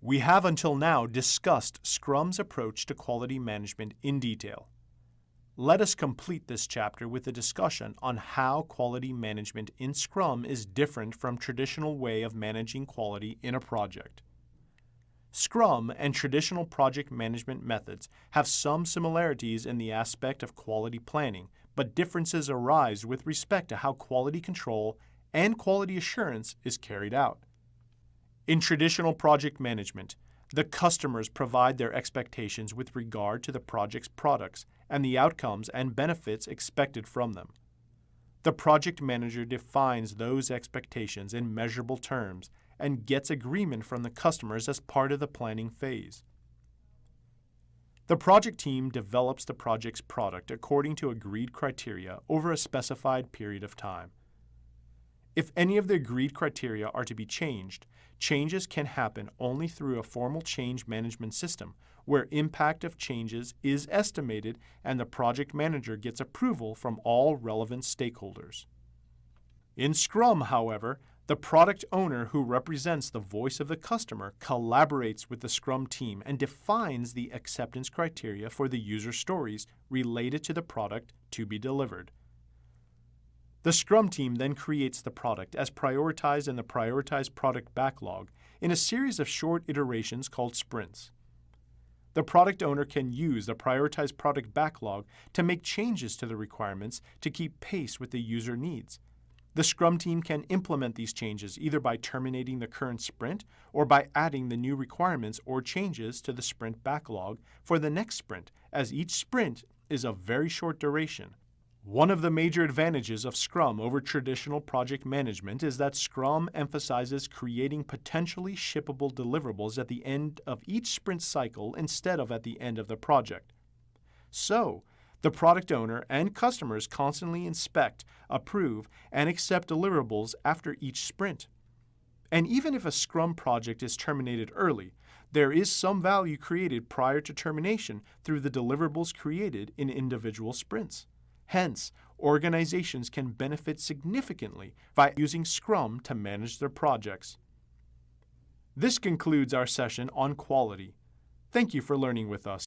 We have until now discussed Scrum's approach to quality management in detail. Let us complete this chapter with a discussion on how quality management in Scrum is different from traditional way of managing quality in a project. Scrum and traditional project management methods have some similarities in the aspect of quality planning, but differences arise with respect to how quality control and quality assurance is carried out. In traditional project management, the customers provide their expectations with regard to the project's products and the outcomes and benefits expected from them. The project manager defines those expectations in measurable terms and gets agreement from the customers as part of the planning phase. The project team develops the project's product according to agreed criteria over a specified period of time. If any of the agreed criteria are to be changed, changes can happen only through a formal change management system where impact of changes is estimated and the project manager gets approval from all relevant stakeholders. In Scrum, however, the product owner who represents the voice of the customer collaborates with the Scrum team and defines the acceptance criteria for the user stories related to the product to be delivered. The Scrum team then creates the product as prioritized in the prioritized product backlog in a series of short iterations called sprints. The product owner can use the prioritized product backlog to make changes to the requirements to keep pace with the user needs. The Scrum team can implement these changes either by terminating the current sprint or by adding the new requirements or changes to the sprint backlog for the next sprint, as each sprint is of very short duration. One of the major advantages of Scrum over traditional project management is that Scrum emphasizes creating potentially shippable deliverables at the end of each sprint cycle instead of at the end of the project. So, the product owner and customers constantly inspect, approve, and accept deliverables after each sprint. And even if a Scrum project is terminated early, there is some value created prior to termination through the deliverables created in individual sprints. Hence, organizations can benefit significantly by using Scrum to manage their projects. This concludes our session on quality. Thank you for learning with us.